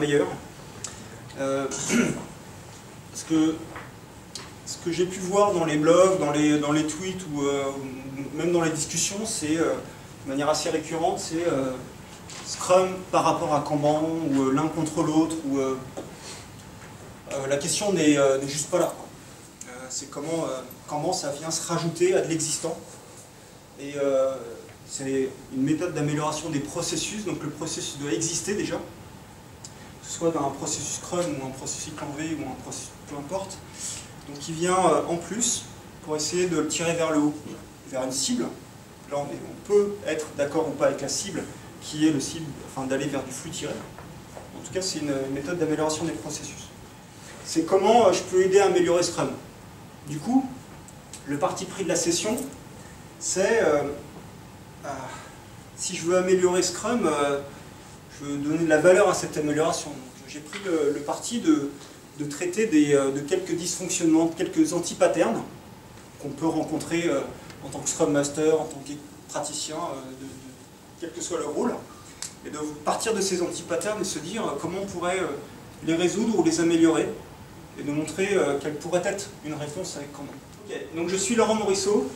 meilleur. Ce que j'ai pu voir dans les blogs, dans les tweets ou même dans les discussions, c'est de manière assez récurrente, c'est Scrum par rapport à Kanban ou l'un contre l'autre. La question n'est juste pas là. C'est comment Kanban ça vient se rajouter à de l'existant. Et c'est une méthode d'amélioration des processus, donc le processus doit exister déjà, que ce soit dans un processus Scrum ou un processus Canvas ou un processus peu importe. Donc il vient en plus pour essayer de le tirer vers le haut, vers une cible. Là on peut être d'accord ou pas avec la cible, qui est le cible, enfin d'aller vers du flux tiré. En tout cas c'est une méthode d'amélioration des processus. C'est comment je peux aider à améliorer Scrum. Du coup, le parti pris de la session, c'est si je veux améliorer Scrum, je veux donner de la valeur à cette amélioration. J'ai pris le parti de traiter de quelques dysfonctionnements, de quelques anti-patterns qu'on peut rencontrer en tant que Scrum Master, en tant que praticien, quel que soit le rôle, et de partir de ces anti-patterns et se dire comment on pourrait les résoudre ou les améliorer, et de montrer quelle pourrait être une réponse avec Kanban. Okay. Donc je suis Laurent Morisseau,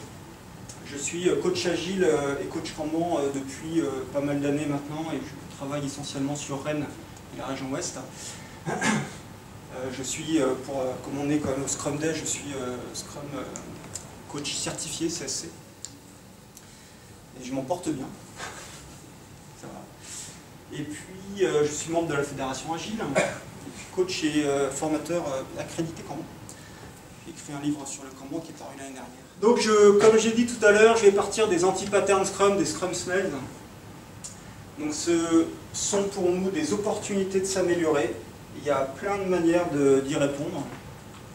je suis coach agile et coach Kanban depuis pas mal d'années maintenant, et je travaille essentiellement sur Rennes et la région Ouest. Je suis, comme on est quand même au Scrum Day, je suis Scrum coach certifié CSC. Et je m'en porte bien. Ça va. Et puis, je suis membre de la Fédération Agile, et puis coach et formateur accrédité Kanban. J'ai écrit un livre sur le Kanban qui est paru l'année dernière. Donc, comme j'ai dit tout à l'heure, je vais partir des anti-patterns Scrum, des Scrum Smells. Donc, ce sont pour nous des opportunités de s'améliorer. Il y a plein de manières d'y répondre,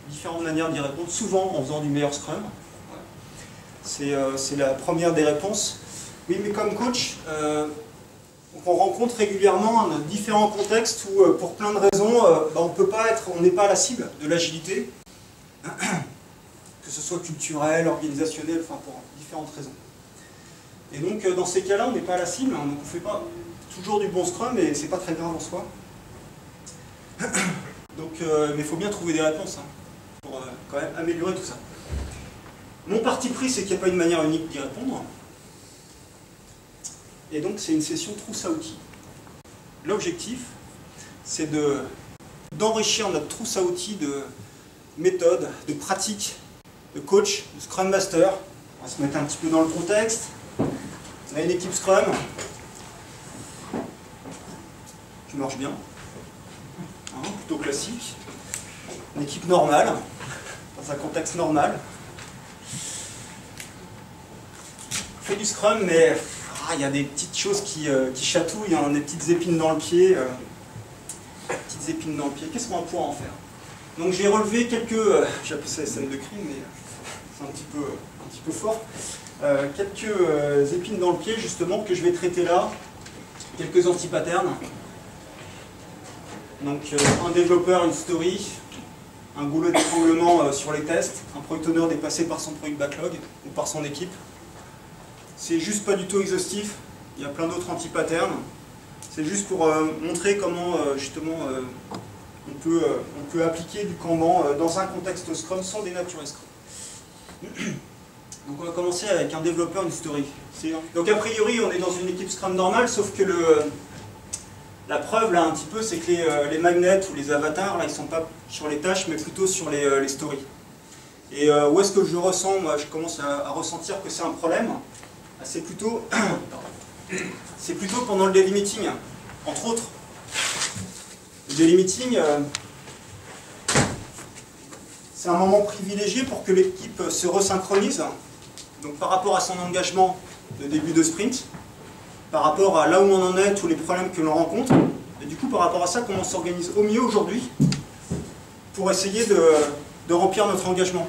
différentes manières d'y répondre, souvent en faisant du meilleur Scrum. C'est la première des réponses. Oui, mais comme coach, on rencontre régulièrement différents contextes où, pour plein de raisons, on n'est pas à la cible de l'agilité, que ce soit culturel, organisationnel, enfin pour différentes raisons. Et donc, dans ces cas-là, on n'est pas à la cible, donc on ne fait pas toujours du bon Scrum, et c'est pas très grave en soi. Donc, mais il faut bien trouver des réponses pour quand même améliorer tout ça. Mon parti pris, c'est qu'il n'y a pas une manière unique d'y répondre. Et donc, c'est une session trousse à outils. L'objectif, c'est d'enrichir notre trousse à outils de méthodes, de pratiques, de coach, de Scrum Master. On va se mettre un petit peu dans le contexte. On a une équipe Scrum qui marche bien. Plutôt classique, une équipe normale, dans un contexte normal. On fait du Scrum, mais il y a des petites choses qui chatouillent, hein, des petites épines dans le pied. Qu'est-ce qu'on va pouvoir en faire? Donc j'ai relevé quelques, j'appelle ça les scènes de crime, mais c'est un petit peu fort. Quelques épines dans le pied, justement, que je vais traiter là. Quelques anti-patterns. Donc un développeur, une story, un goulot d'étranglement sur les tests, un product owner dépassé par son product backlog ou par son équipe. C'est juste pas du tout exhaustif, il y a plein d'autres anti-patterns. C'est juste pour montrer comment justement on peut appliquer du Kanban dans un contexte Scrum sans dénaturer Scrum. Donc on va commencer avec un développeur, une story. Donc a priori on est dans une équipe Scrum normale, sauf que la preuve, là, un petit peu, c'est que les magnets ou les avatars, là, ils ne sont pas sur les tâches, mais plutôt sur les stories. Et où est-ce que je ressens, moi, je commence à ressentir que c'est un problème? C'est plutôt pendant le daily meeting, entre autres. Le daily meeting, c'est un moment privilégié pour que l'équipe se resynchronise, donc par rapport à son engagement de début de sprint, par rapport à là où on en est, tous les problèmes que l'on rencontre, et du coup par rapport à ça, comment on s'organise au mieux aujourd'hui pour essayer de remplir notre engagement.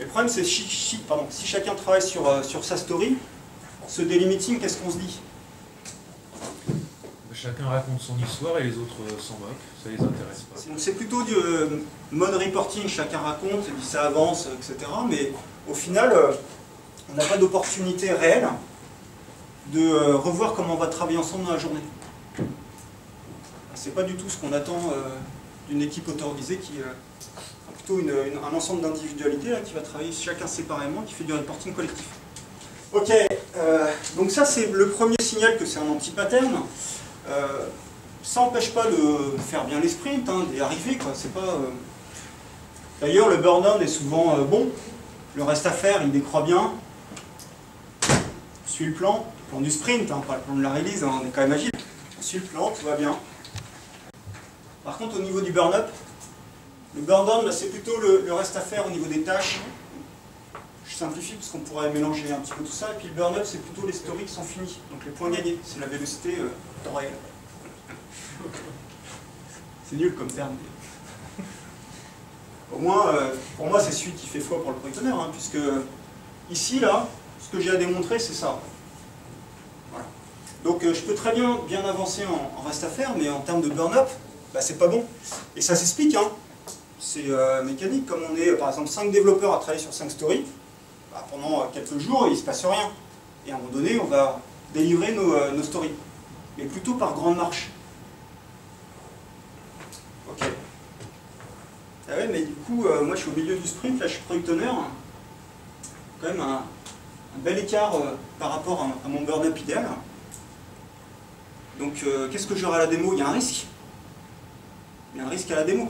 Et le problème c'est si chacun travaille sur sa story, ce daily meeting, qu'est-ce qu'on se dit? Chacun raconte son histoire et les autres s'en moquent, ça les intéresse pas. Donc c'est plutôt du mode reporting, chacun raconte, et puis ça avance, etc. Mais au final, on n'a pas d'opportunité réelle de revoir comment on va travailler ensemble dans la journée. c'est pas du tout ce qu'on attend d'une équipe autorisée qui plutôt un ensemble d'individualités qui va travailler chacun séparément, qui fait du reporting collectif. Ok, donc ça c'est le premier signal que c'est un anti-pattern. Ça n'empêche pas de faire bien les sprints, d'y arriver, quoi. C'est pas. D'ailleurs, le burn-on est souvent bon. Le reste à faire, il décroît bien. On suit le plan du sprint, pas le plan de la release, on est quand même agile. On suit le plan, tout va bien. Par contre, au niveau du burn-up, le burn-down, c'est plutôt le reste à faire au niveau des tâches. Je simplifie parce qu'on pourrait mélanger un petit peu tout ça. Et puis le burn-up, c'est plutôt les stories qui sont finies. Donc les points gagnés, c'est la vélocité temps réel. C'est nul comme terme. Au moins, pour moi, c'est celui qui fait foi pour le product owner, puisque ici, là, ce que j'ai à démontrer, c'est ça. Voilà. Donc je peux très bien avancer en reste à faire, mais en termes de burn-up, c'est pas bon. Et ça s'explique, c'est mécanique. Comme on est, par exemple, 5 développeurs à travailler sur 5 stories, pendant quelques jours, il ne se passe rien. Et à un moment donné, on va délivrer nos stories. Mais plutôt par grande marche. Ok. Ah ouais, mais du coup, moi je suis au milieu du sprint, là je suis product owner. Quand même un bel écart par rapport à mon burn-up idéal. Donc qu'est-ce que j'aurai à la démo? Il y a un risque. Il y a un risque à la démo.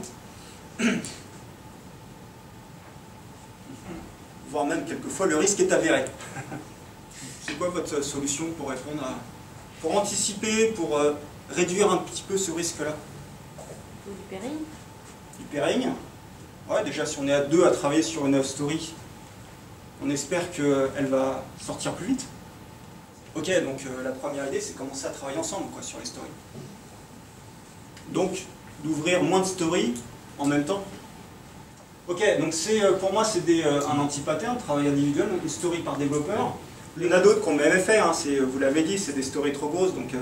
Voire même quelquefois le risque est avéré. C'est quoi votre solution pour répondre à... pour anticiper, pour réduire un petit peu ce risque-là? Du pairing. Du pairing. Ouais, déjà si on est à 2 à travailler sur une story, on espère qu'elle va sortir plus vite. Ok, donc la première idée, c'est commencer à travailler ensemble sur les stories. Donc, d'ouvrir moins de stories en même temps. Ok, donc pour moi, c'est un anti-pattern, travail individuel, donc une story par développeur. Il y en a d'autres qui ont même fait, vous l'avez dit, c'est des stories trop grosses, donc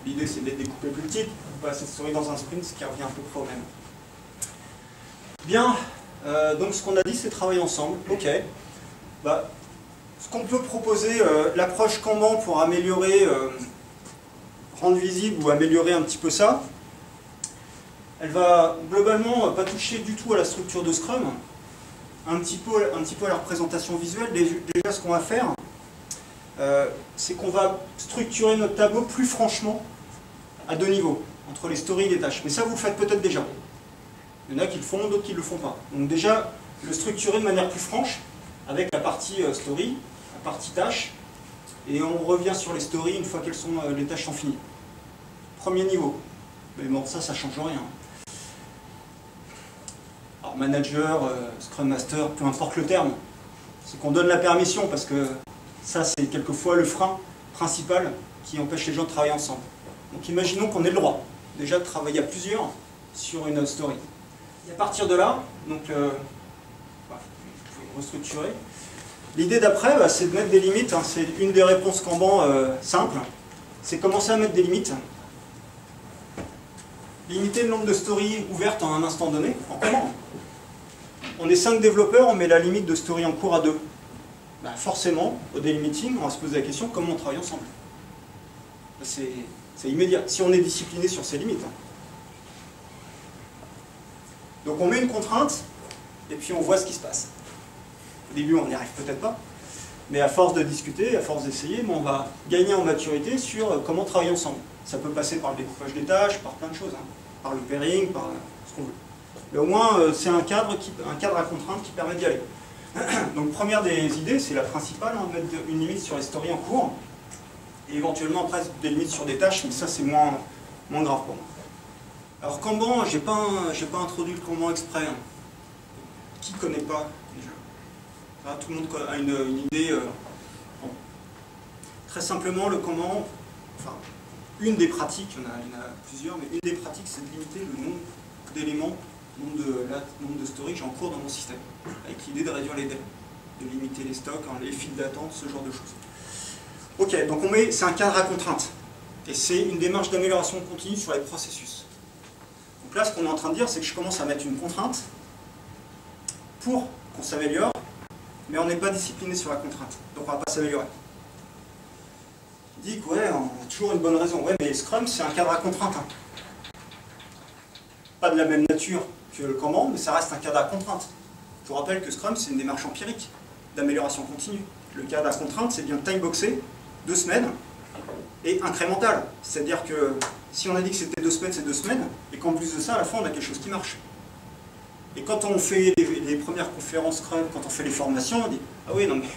l'idée c'est de les découper plus petites, pas cette story dans un sprint, ce qui revient un peu près au même. Bien, donc ce qu'on a dit, c'est travailler ensemble. Ok. Ce qu'on peut proposer, l'approche Kanban pour améliorer, rendre visible ou améliorer un petit peu ça, elle va globalement pas toucher du tout à la structure de Scrum, un petit peu à la représentation visuelle. Déjà, ce qu'on va faire, c'est qu'on va structurer notre tableau plus franchement à 2 niveaux, entre les stories et les tâches. Mais ça, vous le faites peut-être déjà. Il y en a qui le font, d'autres qui ne le font pas. Donc déjà, le structurer de manière plus franche, avec la partie story, la partie tâche, et on revient sur les stories une fois que les tâches sont finies. Premier niveau. Mais bon, ça ne change rien. Alors manager, Scrum Master, peu importe le terme, c'est qu'on donne la permission, parce que ça c'est quelquefois le frein principal qui empêche les gens de travailler ensemble. Donc imaginons qu'on ait le droit déjà de travailler à plusieurs sur une story. Et à partir de là, donc, vous pouvez restructurer. L'idée d'après, c'est de mettre des limites. C'est une des réponses Kanban simples. C'est commencer à mettre des limites. Limiter le nombre de stories ouvertes en un instant donné, en Kanban. On est 5 développeurs, on met la limite de story en cours à 2. Forcément, au daily meeting, on va se poser la question comment on travaille ensemble. C'est immédiat, si on est discipliné sur ces limites. Donc on met une contrainte, et puis on voit ce qui se passe. Au début, on n'y arrive peut-être pas, mais à force de discuter, à force d'essayer, on va gagner en maturité sur comment travailler ensemble. Ça peut passer par le découpage des tâches, par plein de choses, par le pairing, par ce qu'on veut. Mais au moins, c'est un cadre à contrainte qui permet d'y aller. Donc première des idées, c'est la principale, mettre une limite sur les stories en cours, et éventuellement après des limites sur des tâches, mais ça c'est moins grave pour moi. Alors Kanban, j'ai pas introduit le Kanban exprès. Qui ne connaît pas déjà? Tout le monde a une idée. Bon. Très simplement, le Kanban, une des pratiques, il y en a plusieurs, mais une des pratiques, c'est de limiter le nombre d'éléments, le nombre de stories que j'ai en cours dans mon système, avec l'idée de réduire les délais, de limiter les stocks, les files d'attente, ce genre de choses. Ok, donc c'est un cadre à contrainte, et c'est une démarche d'amélioration continue sur les processus. Donc là, ce qu'on est en train de dire, c'est que je commence à mettre une contrainte pour qu'on s'améliore, mais on n'est pas discipliné sur la contrainte, donc on ne va pas s'améliorer. Il dit que ouais, on a toujours une bonne raison. Ouais, mais Scrum, c'est un cadre à contrainte. pas de la même nature que le Kanban, mais ça reste un cadre à contrainte. Je vous rappelle que Scrum, c'est une démarche empirique d'amélioration continue. Le cadre à contrainte, c'est bien time-boxé, 2 semaines, et incrémental. C'est-à-dire que si on a dit que c'était 2 semaines, c'est 2 semaines, et qu'en plus de ça, à la fin, on a quelque chose qui marche. Et quand on fait les premières conférences Scrum, quand on fait les formations, on dit « Ah oui, non mais,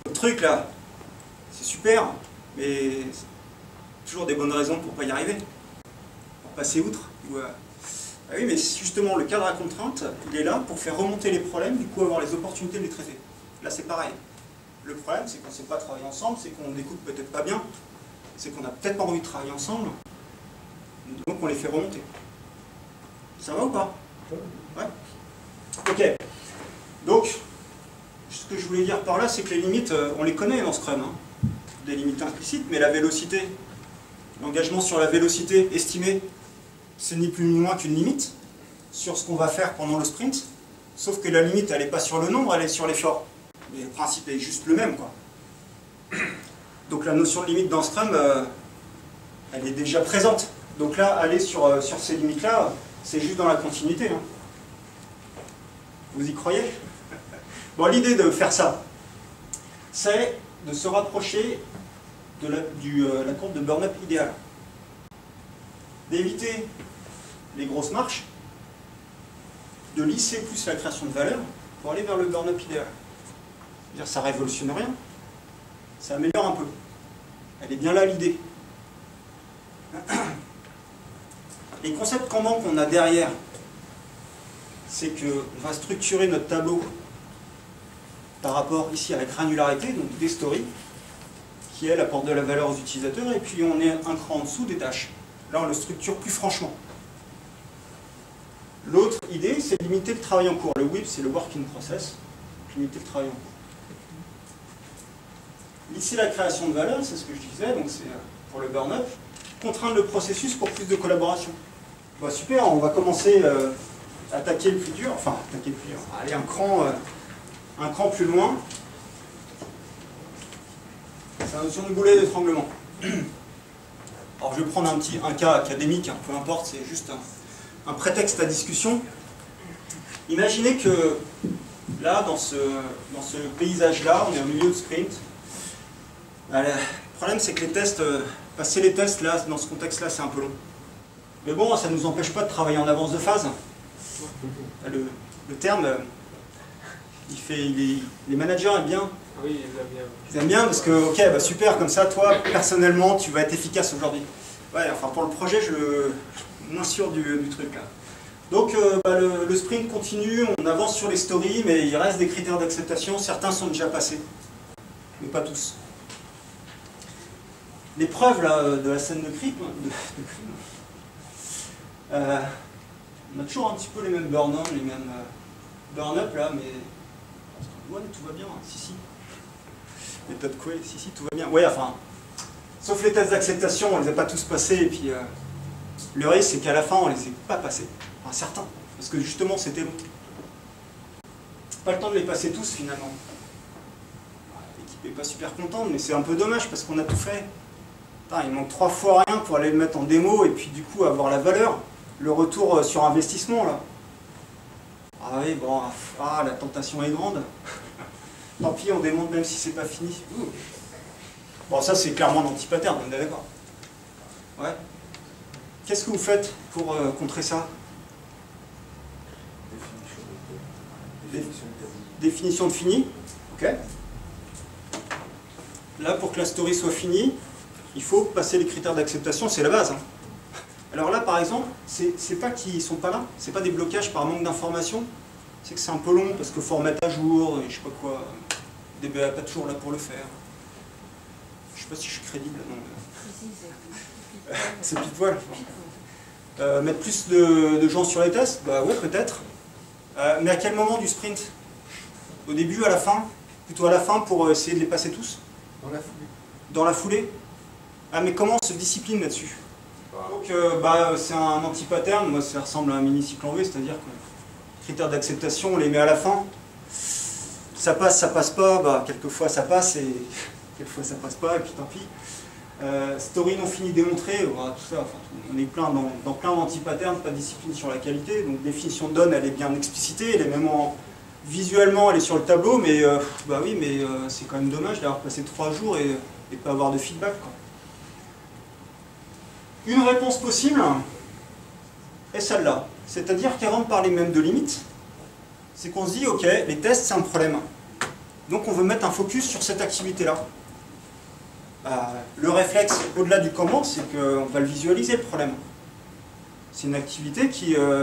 le truc là, c'est super, mais toujours des bonnes raisons pour ne pas y arriver, pour passer outre. » Ah oui, mais justement, le cadre à contrainte, il est là pour faire remonter les problèmes, du coup avoir les opportunités de les traiter. Là, c'est pareil. Le problème, c'est qu'on ne sait pas travailler ensemble, c'est qu'on n'écoute peut-être pas bien, c'est qu'on n'a peut-être pas envie de travailler ensemble, donc on les fait remonter. Ça va ou pas? Ouais. Ok. Donc, ce que je voulais dire par là, c'est que les limites, on les connaît dans Scrum. Hein. Des limites implicites, mais la vélocité, l'engagement sur la vélocité estimée, c'est ni plus ni moins qu'une limite sur ce qu'on va faire pendant le sprint, sauf que la limite, elle n'est pas sur le nombre, elle est sur l'effort. Mais le principe est juste le même, quoi. Donc la notion de limite dans Scrum, elle est déjà présente. Donc là, aller sur ces limites-là, c'est juste dans la continuité. Hein. Vous y croyez? Bon, l'idée de faire ça, c'est de se rapprocher de la courbe de burn-up idéale. D'éviter les grosses marches, de lisser plus la création de valeur pour aller vers le burn-up idéal. C'est-à-dire ça ne révolutionne rien, ça améliore un peu. Elle est bien là l'idée. Les concepts Kanban qu'on a derrière, c'est qu'on va structurer notre tableau par rapport ici à la granularité, donc des stories, qui elle apporte de la valeur aux utilisateurs, et puis on est un cran en dessous des tâches. Là on le structure plus franchement. L'autre idée, c'est de limiter le travail en cours. Le WIP, c'est le work in process, limiter le travail en cours. Lisser la création de valeur, c'est ce que je disais, donc c'est pour le burn-up. Contraindre le processus pour plus de collaboration. Bah, super, on va commencer à attaquer le plus dur, enfin, attaquer le plus dur, aller un cran plus loin. C'est la notion de boulet d'étranglement. Alors je vais prendre un cas académique, hein, peu importe, c'est juste un prétexte à discussion. Imaginez que là, dans ce paysage-là, on est au milieu de sprint. Le problème, c'est que les tests, passer les tests, là, dans ce contexte-là, c'est un peu long. Mais bon, ça ne nous empêche pas de travailler en avance de phase. Le terme, les managers aiment bien. Oui, ils aiment bien. Ils aiment bien parce que, ok, bah super, comme ça, toi, personnellement, tu vas être efficace aujourd'hui. Ouais, enfin, pour le projet, je suis moins sûr du truc, là. Donc, le sprint continue, on avance sur les stories, mais il reste des critères d'acceptation. Certains sont déjà passés, mais pas tous. Les preuves là, de la scène de crime, on a toujours un petit peu les mêmes burn-on, les mêmes burn-up là, mais ouais, tout va bien, si. Méthode Coué, si, tout va bien. Ouais, enfin, sauf les tests d'acceptation, on les a pas tous passés, et puis le risque, c'est qu'à la fin, on les ait pas passés. Enfin, certains, parce que justement, c'était long. Pas le temps de les passer tous, finalement. L'équipe n'est pas super contente, mais c'est un peu dommage, parce qu'on a tout fait. Putain, il manque 3 fois rien pour aller le mettre en démo, et puis du coup, avoir la valeur, le retour sur investissement, là. Ah oui, bon, la tentation est grande. Tant pis, on démonte même si c'est pas fini. Ouh. Bon, ça c'est clairement l'anti-pattern, on est d'accord. Ouais. Qu'est-ce que vous faites pour contrer ça? Définition de fini. Ok. Là, pour que la story soit finie, il faut passer les critères d'acceptation, c'est la base. Hein. Alors là, par exemple, c'est pas qu'ils sont pas là, c'est pas des blocages par manque d'information, c'est que c'est un peu long parce qu'il faut remettre à jour, et je sais pas quoi, DBA pas toujours là pour le faire. Je sais pas si je suis crédible, non. C'est pile poil. Mettre plus de gens sur les tests, bah ouais, peut-être. Mais à quel moment du sprint? Au début, à la fin? Plutôt à la fin pour essayer de les passer tous? Dans la foulée. Dans la foulée? Ah, mais comment on se discipline là-dessus? Donc, c'est un anti-pattern, moi ça ressemble à un mini-cycle en V, c'est-à-dire que les critères d'acceptation, on les met à la fin. Ça passe pas, bah, quelquefois ça passe et quelquefois ça passe pas, et puis tant pis. Story non fini démontré, voilà, tout ça, enfin, on est dans plein d'anti-patterns, pas de discipline sur la qualité, donc définition de donne, elle est bien explicitée, elle est même visuellement, elle est sur le tableau, mais bah oui, mais c'est quand même dommage d'avoir passé 3 jours et pas avoir de feedback, quoi. Une réponse possible est celle-là, c'est-à-dire qu'avant de parler même de limites, c'est qu'on se dit, ok, les tests c'est un problème, donc on veut mettre un focus sur cette activité-là. Le réflexe, au-delà du comment, c'est qu'on va le visualiser, le problème. C'est une activité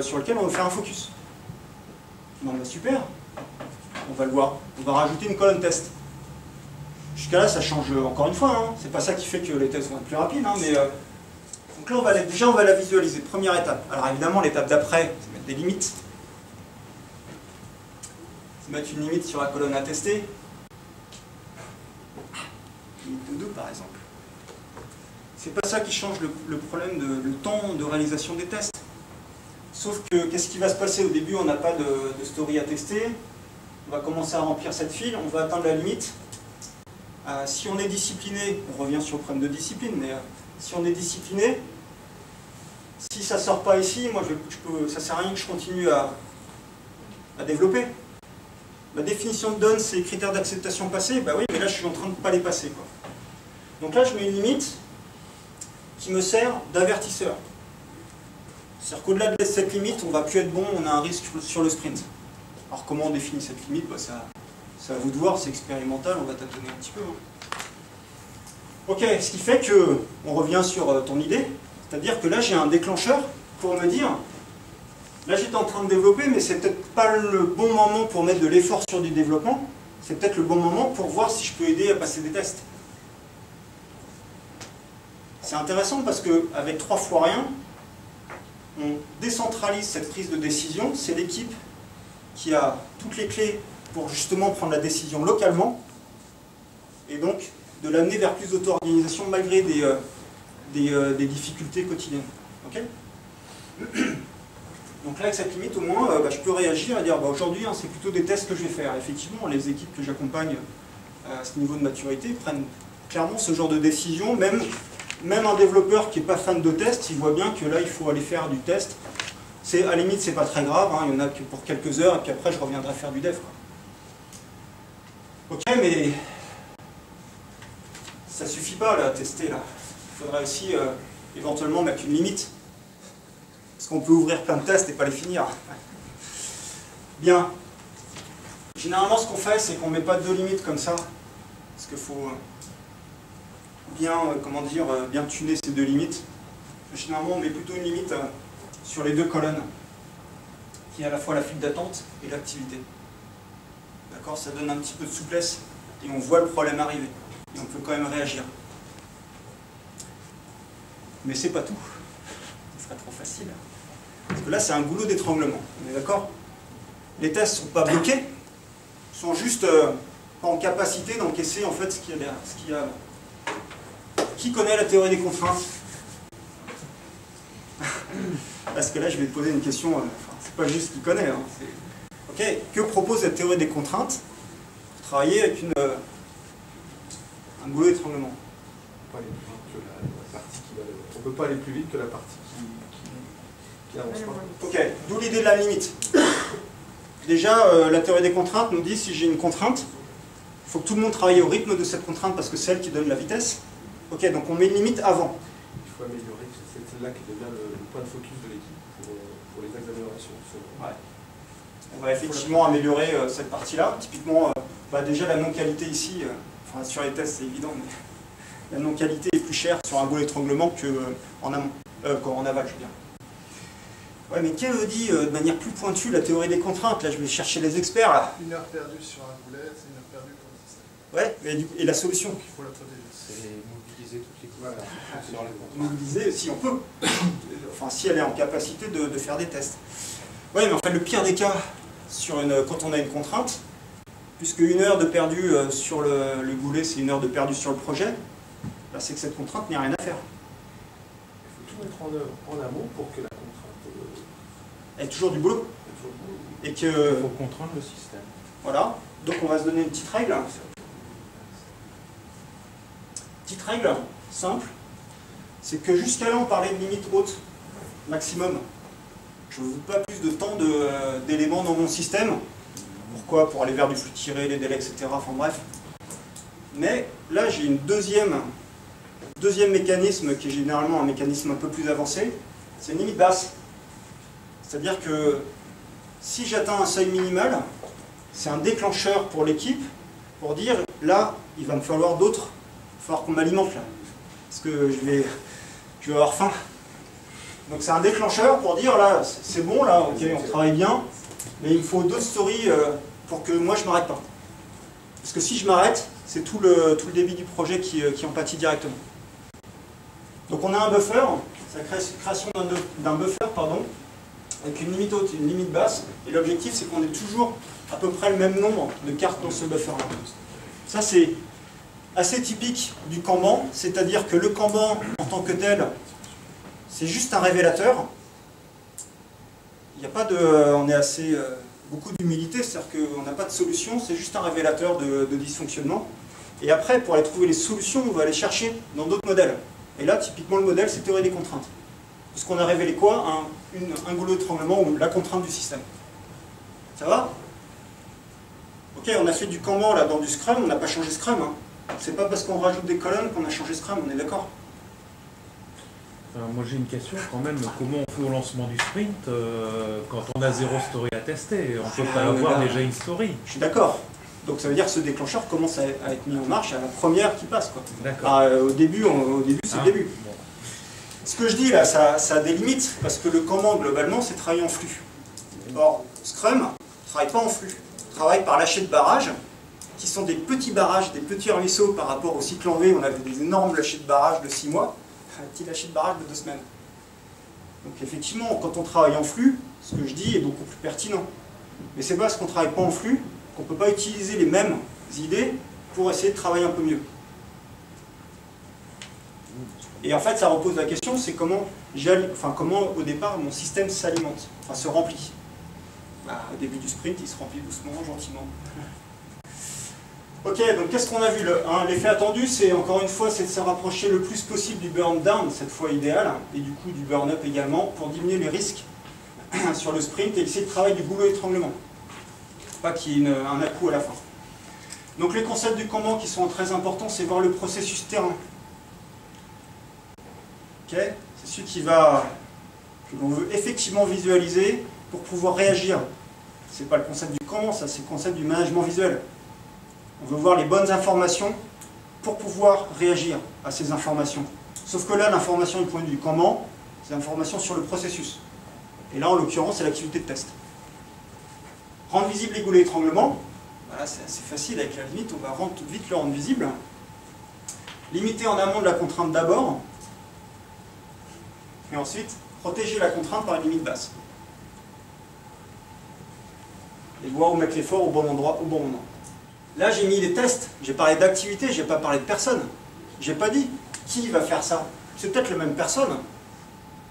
sur laquelle on va faire un focus. Bon, bah super, on va le voir. On va rajouter une colonne test. Jusqu'à là, ça change encore une fois. Hein. C'est pas ça qui fait que les tests vont être plus rapides. Hein, mais, donc là, déjà, on va la visualiser. Première étape. Alors évidemment, l'étape d'après, c'est mettre des limites. C'est mettre une limite sur la colonne à tester. Limite de 2 par exemple. C'est pas ça qui change le problème le temps de réalisation des tests. Sauf que, qu'est-ce qui va se passer au début? On n'a pas de story à tester. On va commencer à remplir cette file, on va atteindre la limite. Si on est discipliné, on revient sur le problème de discipline, mais si on est discipliné, si ça ne sort pas ici, moi ça ne sert à rien que je continue à développer. Ma définition de donne, c'est critères d'acceptation passée. Bah oui, mais là je suis en train de ne pas les passer, quoi. Donc là je mets une limite qui me sert d'avertisseur. C'est-à-dire qu'au-delà de cette limite, on ne va plus être bon, on a un risque sur le sprint. Alors comment on définit cette limite? Bah, c'est à vous de voir, c'est expérimental, on va tâtonner un petit peu. Hein. Ok, ce qui fait que, on revient sur ton idée, c'est-à-dire que là j'ai un déclencheur pour me dire, là j'étais en train de développer, mais c'est peut-être pas le bon moment pour mettre de l'effort sur du développement, c'est peut-être le bon moment pour voir si je peux aider à passer des tests. C'est intéressant parce qu'avec 3 fois rien, on décentralise cette prise de décision, c'est l'équipe qui a toutes les clés pour justement prendre la décision localement, et donc de l'amener vers plus d'auto-organisation malgré des difficultés quotidiennes. Okay. Donc là, avec cette limite, au moins, je peux réagir et dire aujourd'hui, hein, c'est plutôt des tests que je vais faire. Effectivement, les équipes que j'accompagne à ce niveau de maturité prennent clairement ce genre de décision. Même un développeur qui n'est pas fan de test, il voit bien que là, il faut aller faire du test. À la limite, c'est pas très grave, hein, il y en a que pour quelques heures, et puis après, je reviendrai faire du dev, quoi. Ok, mais ça suffit pas, là, à tester, là. Il faudrait aussi éventuellement mettre une limite. Parce qu'on peut ouvrir plein de tests et pas les finir. Bien. Généralement, ce qu'on fait, c'est qu'on ne met pas de limites comme ça. Parce qu'il faut bien, bien tuner ces 2 limites. Généralement, on met plutôt une limite sur les 2 colonnes, qui est à la fois la file d'attente et l'activité. D'accord? Ça donne un petit peu de souplesse, et on voit le problème arriver. Et on peut quand même réagir. Mais c'est pas tout. Ce serait trop facile. Parce que là, c'est un goulot d'étranglement. On est d'accord? Les tests ne sont pas bloqués, ils sont juste pas en capacité d'encaisser en fait ce qu'il y a là. Qui connaît la théorie des contraintes? Parce que là, je vais te poser une question, c'est pas juste qui connaît. Hein, ok, que propose la théorie des contraintes pour travailler avec un goulot d'étranglement? On ne peut pas aller plus vite que la partie qui n'avance pas. Ok, d'où l'idée de la limite. Déjà, la théorie des contraintes nous dit si j'ai une contrainte, il faut que tout le monde travaille au rythme de cette contrainte parce que c'est elle qui donne la vitesse. Ok, donc on met une limite avant. Il faut améliorer, c'est celle-là qui devient le point de focus de l'équipe pour les améliorations. Ouais. On va effectivement améliorer cette partie-là. Typiquement, déjà la non-qualité ici, sur les tests c'est évident, mais la non-qualité est plus chère sur un goulot d'étranglement qu'en amont, en aval, je veux dire. Ouais, mais qu'elle dit de manière plus pointue la théorie des contraintes? Là, je vais chercher les experts, là. 1 heure perdue sur un goulet, c'est 1 heure perdue pour le système. Ouais, et la solution? Donc il faut la protéger. C'est mobiliser toutes les Voilà. sur les contraintes. Mobiliser, si on peut. Enfin, si elle est en capacité de faire des tests. Ouais, mais en fait, le pire des cas, quand on a une contrainte, puisque 1 heure de perdu sur le goulet, c'est 1 heure de perdu sur le projet, c'est que cette contrainte n'a rien à faire. Il faut tout mettre en œuvre en amont pour que la contrainte Elle est toujours du boulot. Et que, Il faut contraindre le système. voilà. Donc on va se donner une petite règle. Petite règle simple, c'est que jusqu'à là on parlait de limite haute, maximum. Je ne veux pas plus de temps d'éléments dans mon système. Pourquoi? Pour aller vers du flux tiré, les délais, etc. Enfin bref. Mais là j'ai une deuxième mécanisme qui est généralement un mécanisme un peu plus avancé, c'est une limite basse. C'est-à-dire que si j'atteins un seuil minimal, c'est un déclencheur pour l'équipe pour dire là, il va me falloir d'autres, il va falloir qu'on m'alimente là, parce que je vais avoir faim. Donc c'est un déclencheur pour dire là, c'est bon là, ok, on travaille bien, mais il me faut d'autres stories pour que moi je ne m'arrête pas. Parce que si je m'arrête, c'est tout le débit du projet qui en pâtit directement. Donc on a un buffer, c'est la création d'un buffer, pardon, avec une limite haute et une limite basse, et l'objectif c'est qu'on ait toujours à peu près le même nombre de cartes dans ce buffer-là. Ça c'est assez typique du Kanban, c'est-à-dire que le Kanban en tant que tel, c'est juste un révélateur. Il n'y a pas de... on est assez... beaucoup d'humilité, c'est-à-dire qu'on n'a pas de solution, c'est juste un révélateur de dysfonctionnement. Et après, pour aller trouver les solutions, on va aller chercher dans d'autres modèles. Et là, typiquement, le modèle, c'est théorie des contraintes. Puisqu'on a révélé quoi? Un goulot d'étranglement ou la contrainte du système. Ça va? Ok, on a fait du Kanban là dans du Scrum, on n'a pas changé Scrum. Hein. C'est pas parce qu'on rajoute des colonnes qu'on a changé Scrum, on est d'accord? Moi j'ai une question quand même, comment on fait au lancement du sprint quand on a 0 story à tester? On ne peut pas avoir déjà une story. Je suis d'accord. Donc ça veut dire que ce déclencheur commence à être mis en marche à la première qui passe. D'accord. Au début c'est le début. Bon. Ce que je dis là, ça a des limites, parce que le Kanban globalement c'est travailler en flux. Or, Scrum ne travaille pas en flux. Travaille par lâcher de barrages, qui sont des petits barrages, des petits ruisseaux par rapport au cycle en V, on avait des énormes lâchers de barrages de 6 mois. Un petit lâcher de barrage de 2 semaines. Donc effectivement, quand on travaille en flux, ce que je dis est beaucoup plus pertinent. Mais c'est parce qu'on ne travaille pas en flux qu'on ne peut pas utiliser les mêmes idées pour essayer de travailler un peu mieux. Et en fait, ça repose la question, c'est comment au départ mon système s'alimente, enfin se remplit. Au début du sprint, il se remplit doucement, gentiment. Ok, donc qu'est-ce qu'on a vu? L'effet attendu, c'est encore une fois, c'est de se rapprocher le plus possible du burn down, cette fois idéal, et du coup du burn up également, pour diminuer les risques sur le sprint et essayer de travailler du goulot étranglement. Pas qu'il y ait un à-coup à la fin. Donc les concepts du Kanban qui sont très importants, c'est voir le processus terrain. Ok, c'est celui que l'on veut effectivement visualiser pour pouvoir réagir. C'est pas le concept du Kanban, ça c'est le concept du management visuel. On veut voir les bonnes informations pour pouvoir réagir à ces informations. Sauf que là, l'information du point de vue du Kanban, c'est l'information sur le processus. Et là, en l'occurrence, c'est l'activité de test. Rendre visible les goulets d'étranglement, voilà, c'est assez facile avec la limite, on va vite le rendre visible. Limiter en amont de la contrainte d'abord, et ensuite protéger la contrainte par une limite basse. Et voir où mettre l'effort au bon endroit, au bon moment. Là, j'ai mis les tests, j'ai parlé d'activité, j'ai pas parlé de personne. J'ai pas dit qui va faire ça. C'est peut-être la même personne,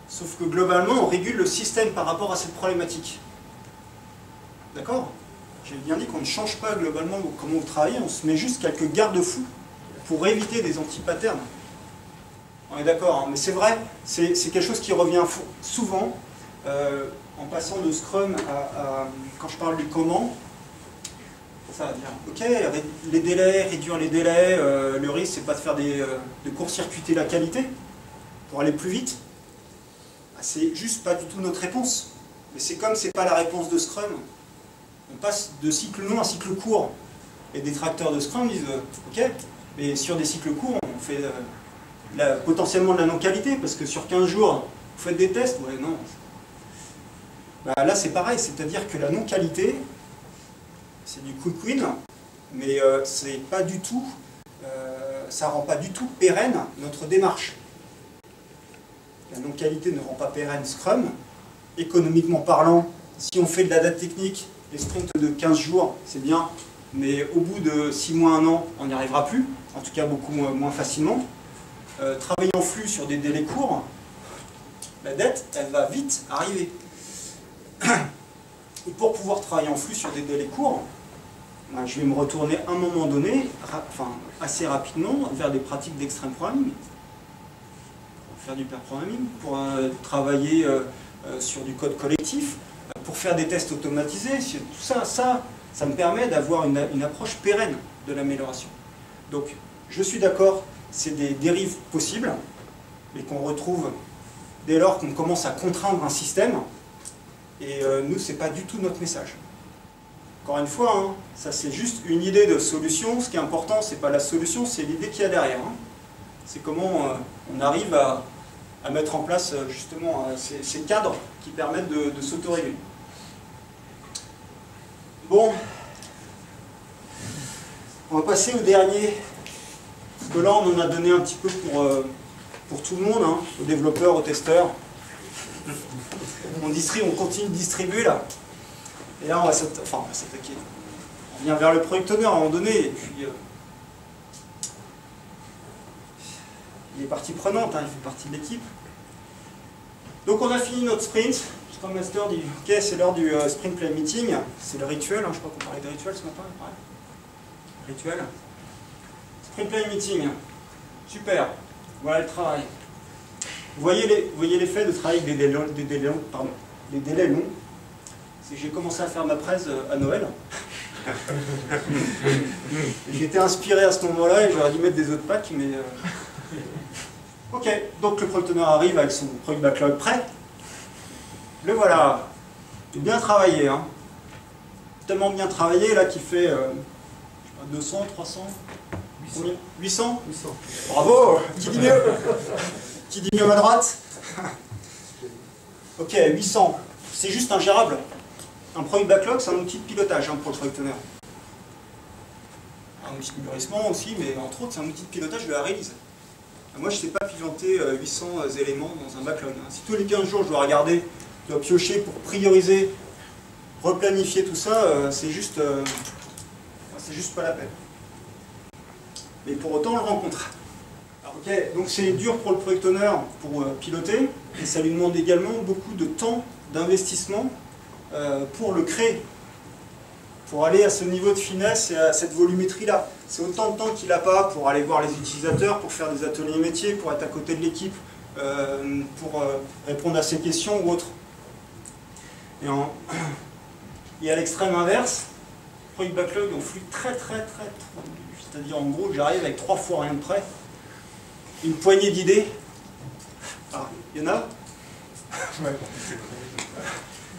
sauf que globalement, on régule le système par rapport à cette problématique. D'accord? J'ai bien dit qu'on ne change pas globalement comment vous travaillez, on se met juste quelques garde-fous pour éviter des anti-patterns. On est d'accord, hein, mais c'est vrai, c'est quelque chose qui revient souvent, en passant de Scrum quand je parle du Kanban. Ça va dire, ok, les délais, réduire les délais, le risque c'est pas de faire de court-circuiter la qualité pour aller plus vite. C'est juste pas du tout notre réponse. Mais c'est comme c'est pas la réponse de Scrum. On passe de cycle long à cycle court. Les détracteurs de Scrum disent, ok, mais sur des cycles courts, on fait potentiellement de la non-qualité, parce que sur 15 jours, vous faites des tests, ouais, non. Là c'est pareil, c'est-à-dire que la non-qualité, c'est du quick win, mais c'est pas du tout, ça rend pas du tout pérenne notre démarche. La non-qualité ne rend pas pérenne Scrum. Économiquement parlant, si on fait de la date technique, les sprints de 15 jours, c'est bien, mais au bout de 6 mois, 1 an, on n'y arrivera plus, en tout cas beaucoup moins facilement. Travailler en flux sur des délais courts, la dette, elle va vite arriver. Et pour pouvoir travailler en flux sur des délais courts, ben, je vais me retourner à un moment donné, assez rapidement, vers des pratiques d'extreme programming. Pour faire du pair programming, pour travailler sur du code collectif, pour faire des tests automatisés. Tout ça, ça me permet d'avoir une approche pérenne de l'amélioration. Donc, je suis d'accord, c'est des dérives possibles, mais qu'on retrouve dès lors qu'on commence à contraindre un système. Et nous, ce n'est pas du tout notre message. Encore une fois, hein, ça c'est juste une idée de solution. Ce qui est important, ce n'est pas la solution, c'est l'idée qu'il y a derrière. Hein. C'est comment on arrive à mettre en place justement ces cadres qui permettent de s'autoréguler. Bon, on va passer au dernier. Parce que là, on en a donné un petit peu pour tout le monde, hein, aux développeurs, aux testeurs. On continue de distribuer là. Et là, on va s'attaquer. On vient vers le product owner à un moment donné, et puis il est partie prenante, hein, il fait partie de l'équipe. Donc on a fini notre sprint. Scrum Master dit ok, c'est l'heure du sprint plan meeting. C'est le rituel, hein, je crois qu'on parlait de rituel ce matin. Ouais. Rituel. Sprint plan meeting. Super. Voilà le travail. Vous voyez l'effet de travailler avec des délais longs. J'ai commencé à faire ma presse à Noël. J'étais inspiré à ce moment-là et j'aurais dû mettre des autres packs, mais... Ok, donc le product owner arrive avec son product backlog prêt. Le voilà. Bien travaillé, hein. Tellement bien travaillé, là, qu'il fait 200, 300, 800 Bravo. Qui dit mieux? Qui dit mieux à ma droite? Ok, 800. C'est juste ingérable. Un product backlog, c'est un outil de pilotage, hein, pour le product owner. Un outil de mûrissement aussi, mais entre autres, c'est un outil de pilotage de la release. Moi, je ne sais pas piloter 800 éléments dans un backlog. Hein. Si tous les 15 jours, je dois regarder, je dois piocher pour prioriser, replanifier tout ça, c'est juste pas la peine. Mais pour autant, on le rencontre. Alors, ok, donc c'est dur pour le product owner pour piloter, et ça lui demande également beaucoup de temps, d'investissement pour le créer. Pour aller à ce niveau de finesse et à cette volumétrie-là. C'est autant de temps qu'il n'a pas pour aller voir les utilisateurs, pour faire des ateliers métiers, pour être à côté de l'équipe, pour répondre à ces questions ou autres. Et à l'extrême inverse, product backlog, on flux très tendu. C'est-à-dire, en gros, j'arrive avec 3 fois rien de près, une poignée d'idées. Ah, il y en a? Ouais.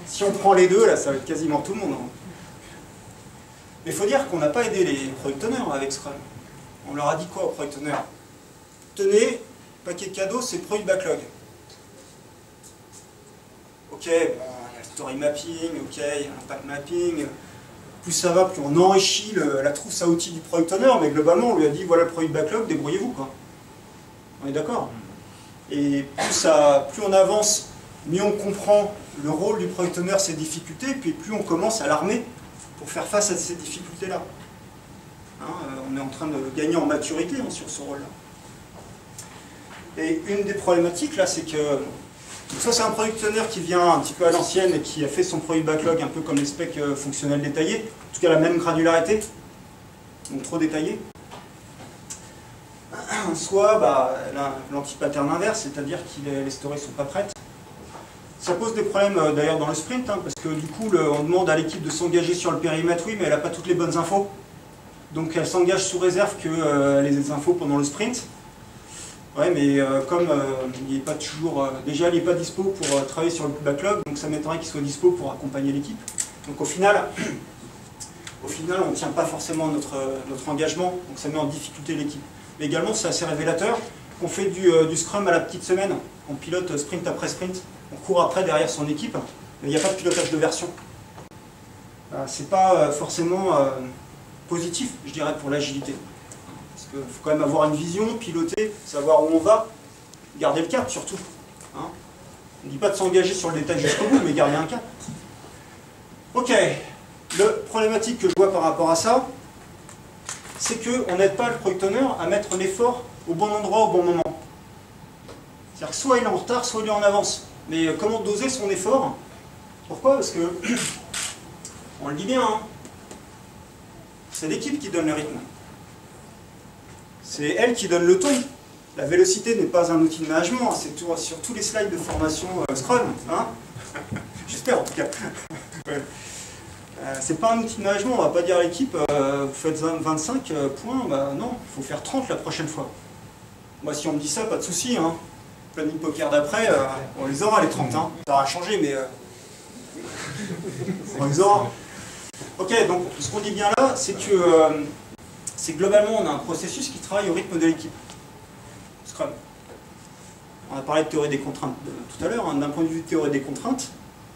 Si on prend les deux, là, ça va être quasiment tout le monde. Hein. Mais il faut dire qu'on n'a pas aidé les product owners avec Scrum. On leur a dit quoi aux product owners? Tenez, paquet de cadeaux, c'est product backlog. Ok, bon, il y a le story mapping, ok, il y a l'impact mapping. Plus ça va, plus on enrichit la trousse à outils du product owner, mais globalement, on lui a dit voilà le product backlog, débrouillez-vous, quoi. On est d'accord? Et plus on avance, mieux on comprend le rôle du product owner, ses difficultés, puis plus on commence à l'armer pour faire face à ces difficultés-là. Hein, on est en train de gagner en maturité, hein, sur ce rôle-là. Et une des problématiques, là, c'est que... Donc ça, c'est un product owner qui vient un petit peu à l'ancienne et qui a fait son product backlog un peu comme les specs fonctionnels détaillés, en tout cas la même granularité, donc trop détaillé. Soit l'anti-pattern inverse, c'est-à-dire que les stories ne sont pas prêtes. Ça pose des problèmes d'ailleurs dans le sprint, hein, parce que du coup on demande à l'équipe de s'engager sur le périmètre, oui, mais elle n'a pas toutes les bonnes infos. Donc elle s'engage sous réserve que les infos pendant le sprint. Ouais, mais comme il n'est pas toujours... déjà, il n'est pas dispo pour travailler sur le backlog, donc ça m'étonnerait qu'il soit dispo pour accompagner l'équipe. Donc au final, on ne tient pas forcément notre engagement, donc ça met en difficulté l'équipe. Mais également, c'est assez révélateur qu'on fait du Scrum à la petite semaine. On pilote sprint après sprint, on court après derrière son équipe, mais il n'y a pas de pilotage de version. C'est pas forcément positif, je dirais, pour l'agilité. Parce qu'il faut quand même avoir une vision, piloter, savoir où on va, garder le cap surtout. Hein, on ne dit pas de s'engager sur le détail jusqu'au bout, mais garder un cap. Ok, la problématique que je vois par rapport à ça, c'est qu'on n'aide pas le product owner à mettre l'effort au bon endroit, au bon moment. C'est-à-dire que soit il est en retard, soit il est en avance. Mais comment doser son effort? Pourquoi? Parce que, on le dit bien, hein, C'est l'équipe qui donne le rythme. C'est elle qui donne le ton. La vélocité n'est pas un outil de management, c'est sur tous les slides de formation Scrum. Hein, j'espère en tout cas. Ouais. C'est pas un outil de management, on va pas dire à l'équipe vous faites 25 points, bah non, il faut faire 30 la prochaine fois. Moi si on me dit ça, pas de souci. Hein. Planning poker d'après, on les aura les 30. Hein. Ça aura changé, mais on les aura. Ok, donc ce qu'on dit bien là, c'est que globalement on a un processus qui travaille au rythme de l'équipe. Scrum. On a parlé de théorie des contraintes tout à l'heure. Hein. D'un point de vue de théorie des contraintes,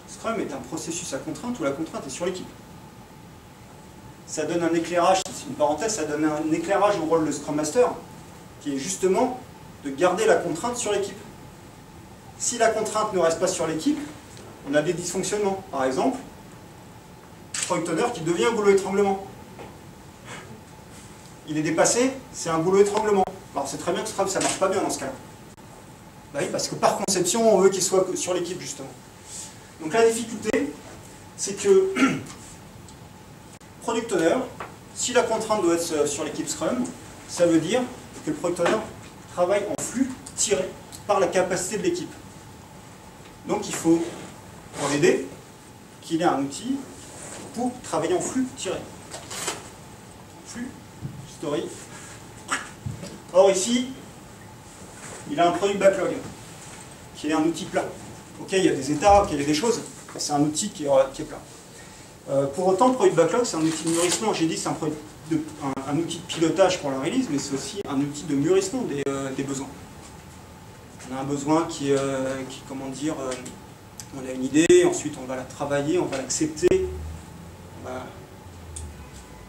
Scrum est un processus à contrainte où la contrainte est sur l'équipe. Ça donne un éclairage, c'est une parenthèse, ça donne un éclairage au rôle de Scrum Master, qui est justement de garder la contrainte sur l'équipe. Si la contrainte ne reste pas sur l'équipe, on a des dysfonctionnements. Par exemple, Product Owner qui devient un goulot étranglement. Il est dépassé, c'est un goulot étranglement. Alors c'est très bien que Scrum ça ne marche pas bien dans ce cas-là. Bah oui, parce que par conception, on veut qu'il soit sur l'équipe justement. Donc la difficulté, c'est que Product Owner, si la contrainte doit être sur l'équipe Scrum, ça veut dire que le Product Owner travaille en flux tiré par la capacité de l'équipe. Donc il faut, pour l'aider, qu'il ait un outil pour travailler en flux tiré. Flux, story. Or ici, il a un product backlog, qui est un outil plat. Ok, il y a des étapes, il y a des choses, c'est un outil qui est plat. Pour autant, le product backlog, c'est un outil de mûrissement. J'ai dit que c'est un outil de pilotage pour la release, mais c'est aussi un outil de mûrissement des besoins. On a un besoin qui comment dire, on a une idée, ensuite on va la travailler, on va l'accepter, on va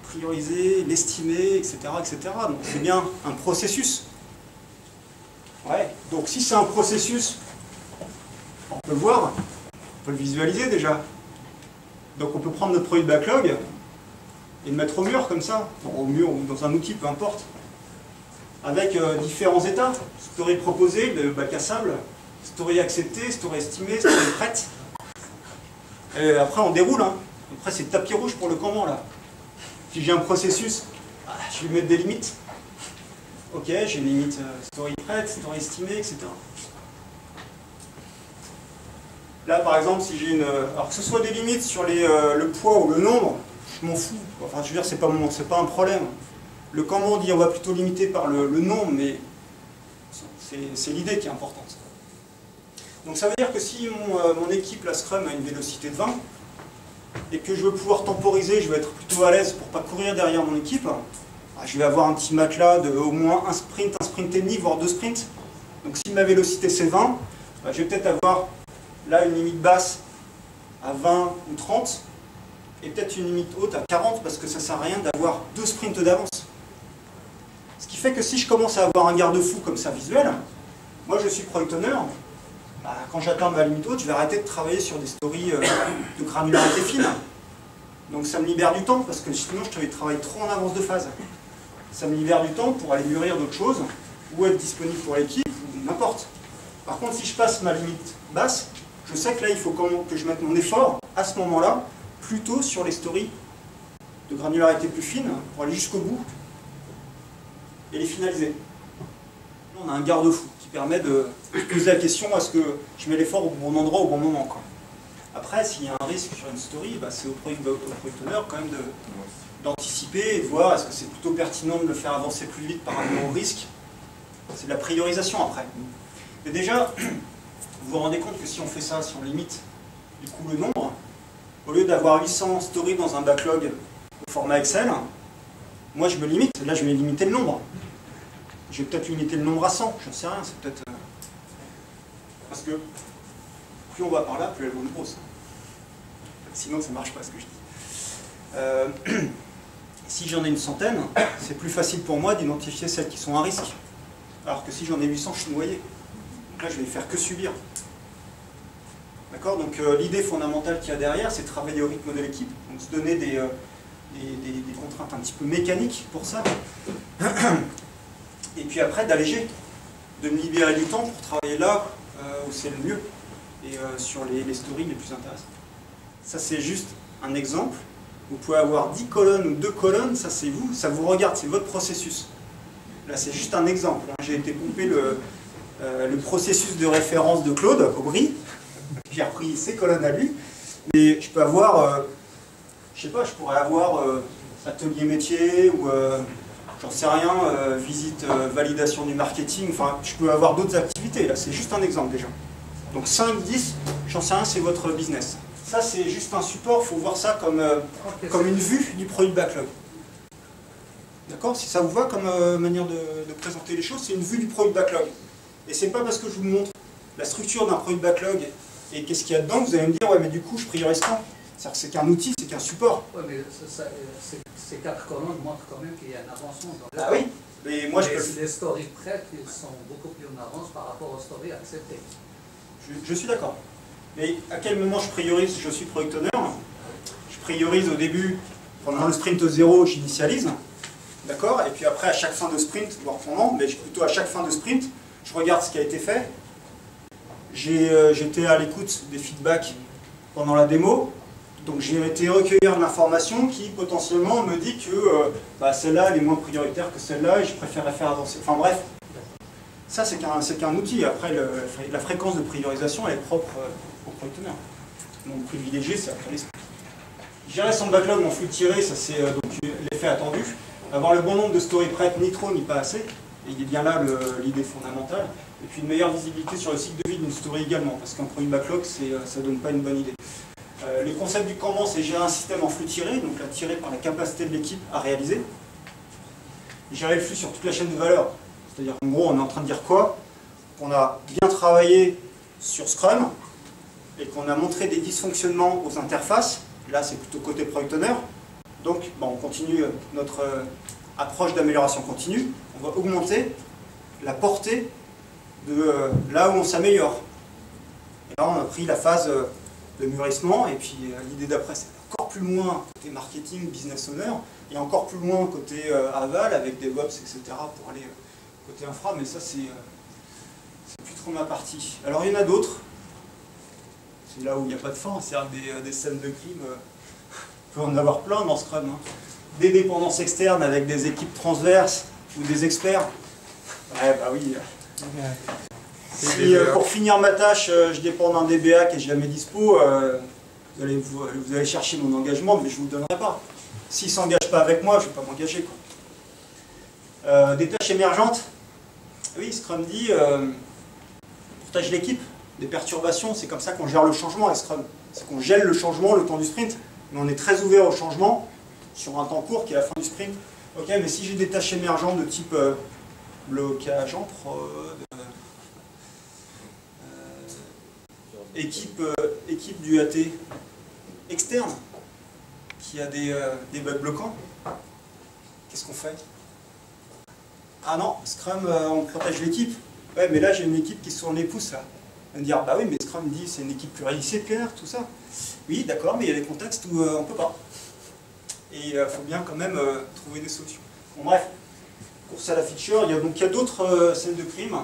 prioriser, l'estimer, etc., etc. Donc c'est bien un processus. Ouais. Donc si c'est un processus, on peut le voir, on peut le visualiser déjà. Donc on peut prendre notre product backlog et le mettre au mur comme ça, au mur ou dans un outil, peu importe, avec différents états. Story proposée, le bac à sable, story acceptée, story estimée, story prête. Et après on déroule. Hein. Après c'est tapis rouge pour le Kanban là. Si j'ai un processus, je vais mettre des limites. Ok, j'ai une limite story prête, story estimée, etc. Là, par exemple, si j'ai une... Alors que ce soit des limites sur le poids ou le nombre, je m'en fous. Enfin, je veux dire, c'est pas un problème. Le Kanban dit on va plutôt limiter par le nombre, mais c'est l'idée qui est importante. Donc ça veut dire que si mon équipe, la Scrum, a une vélocité de 20, et que je veux pouvoir temporiser, je vais être plutôt à l'aise pour ne pas courir derrière mon équipe, je vais avoir un petit matelas de au moins un sprint et demi, voire 2 sprints. Donc si ma vélocité c'est 20, je vais peut-être avoir là une limite basse à 20 ou 30, et peut-être une limite haute à 40, parce que ça ne sert à rien d'avoir 2 sprints d'avance. Ce qui fait que si je commence à avoir un garde-fou comme ça visuel, moi je suis product owner, quand j'atteins ma limite haute, je vais arrêter de travailler sur des stories de granularité fine. Donc ça me libère du temps, parce que sinon je travaille trop en avance de phase. Ça me libère du temps pour aller mûrir d'autres choses, ou être disponible pour l'équipe, ou n'importe. Par contre, si je passe ma limite basse, je sais que là, il faut que je mette mon effort, à ce moment-là, plutôt sur les stories de granularité plus fine, pour aller jusqu'au bout, et les finaliser. On a un garde-fou qui permet de poser la question, est-ce que je mets l'effort au bon endroit, au bon moment, quoi. Après, s'il y a un risque sur une story, c'est au product owner quand même d'anticiper et de voir est-ce que c'est plutôt pertinent de le faire avancer plus vite par rapport au risque. C'est de la priorisation après. Mais déjà, vous vous rendez compte que si on fait ça, si on limite du coup le nombre, au lieu d'avoir 800 stories dans un backlog au format Excel, moi je me limite, là je vais limiter le nombre. Je vais peut-être limiter le nombre à 100, j'en sais rien, c'est peut-être... Parce que plus on va par là, plus elles vont être grosses. Sinon ça ne marche pas ce que je dis. Si j'en ai une centaine, c'est plus facile pour moi d'identifier celles qui sont à risque. Alors que si j'en ai 800, je suis noyé. Donc là, je vais faire que subir. D'accord? Donc l'idée fondamentale qu'il y a derrière, c'est de travailler au rythme de l'équipe. Donc se donner des contraintes un petit peu mécaniques pour ça. Et puis après, d'alléger, de me libérer du temps pour travailler là où c'est le mieux. Et sur les stories les plus intéressantes. Ça, c'est juste un exemple Vous pouvez avoir 10 colonnes ou 2 colonnes, ça c'est vous, ça vous regarde, c'est votre processus. Là c'est juste un exemple, hein. J'ai été pomper le processus de référence de Claude Aubry, j'ai repris ses colonnes à lui, mais je peux avoir, je sais pas, je pourrais avoir atelier métier ou j'en sais rien, visite, validation du marketing, enfin je peux avoir d'autres activités, là c'est juste un exemple déjà. Donc 5, 10, j'en sais rien, c'est votre business. Ça c'est juste un support, il faut voir ça comme une vue du produit backlog. D'accord? Si ça vous va comme manière de présenter les choses, c'est une vue du produit backlog. Et c'est pas parce que je vous montre la structure d'un produit backlog et qu'est-ce qu'il y a dedans, vous allez me dire, ouais mais du coup je priorise quand? C'est-à-dire que c'est qu'un outil, c'est qu'un support. Oui, mais ces 4 colonnes montrent quand même qu'il y a un avancement dans le Ah oui, mais moi je peux... Les stories prêtes, ils sont beaucoup plus en avance par rapport aux stories acceptées. Je suis d'accord. Mais à quel moment je priorise? Je suis product owner. Je priorise au début, pendant le sprint 0, j'initialise. D'accord? Et puis après, à chaque fin de sprint, voire pendant, mais plutôt à chaque fin de sprint, je regarde ce qui a été fait. J'étais à l'écoute des feedbacks pendant la démo. Donc j'ai été recueillir de l'information qui potentiellement me dit que celle-là elle est moins prioritaire que celle-là et je préférerais faire avancer. Enfin bref, ça c'est qu'un outil. Après, la fréquence de priorisation elle est propre au product owner. Donc privilégié, c'est après les... Gérer son backlog en flux tiré, ça c'est donc l'effet attendu. Avoir le bon nombre de stories prêtes, ni trop ni pas assez. Et il est bien là l'idée fondamentale. Et puis une meilleure visibilité sur le cycle de vie d'une story également, parce qu'un produit backlog, ça ne donne pas une bonne idée. Le concept du Kanban, c'est gérer un système en flux tiré, donc là tiré par la capacité de l'équipe à réaliser. Gérer le flux sur toute la chaîne de valeur. C'est-à-dire qu'en gros, on est en train de dire quoi? Qu'on a bien travaillé sur Scrum, et qu'on a montré des dysfonctionnements aux interfaces. Là, c'est plutôt côté product owner. Donc, on continue notre approche d'amélioration continue. On va augmenter la portée de là où on s'améliore. Et là, on a pris la phase de mûrissement, et puis l'idée d'après, c'est encore plus loin côté marketing, business owner, et encore plus loin côté aval, avec DevOps, etc., pour aller côté infra, mais ça, c'est plus trop ma partie. Alors, il y en a d'autres. C'est là où il n'y a pas de fin, c'est-à-dire des scènes de crime, on peut en avoir plein dans Scrum. Hein. Des dépendances externes avec des équipes transverses ou des experts. Ouais, bah oui. Si pour finir ma tâche, je dépends d'un DBA qui n'est jamais dispo, vous allez chercher mon engagement, mais je ne vous le donnerai pas. S'il ne s'engage pas avec moi, je ne vais pas m'engager. Des tâches émergentes. Oui, Scrum dit, partage l'équipe. Des perturbations, c'est comme ça qu'on gère le changement avec Scrum. C'est qu'on gèle le changement le temps du sprint, mais on est très ouvert au changement sur un temps court qui est la fin du sprint. Ok, mais si j'ai des tâches émergentes de type blocage en prod, équipe du AT externe qui a des bugs bloquants, qu'est-ce qu'on fait? Ah non, Scrum, on protège l'équipe. Ouais, mais là j'ai une équipe qui se tourne les pouces là. On va dire, bah oui, mais Scrum dit c'est une équipe pluridisciplinaire, tout ça. Oui, d'accord, mais il y a des contextes où on ne peut pas. Et il faut bien quand même trouver des solutions. Bon, bref, course à la feature. Il y a d'autres scènes de crime.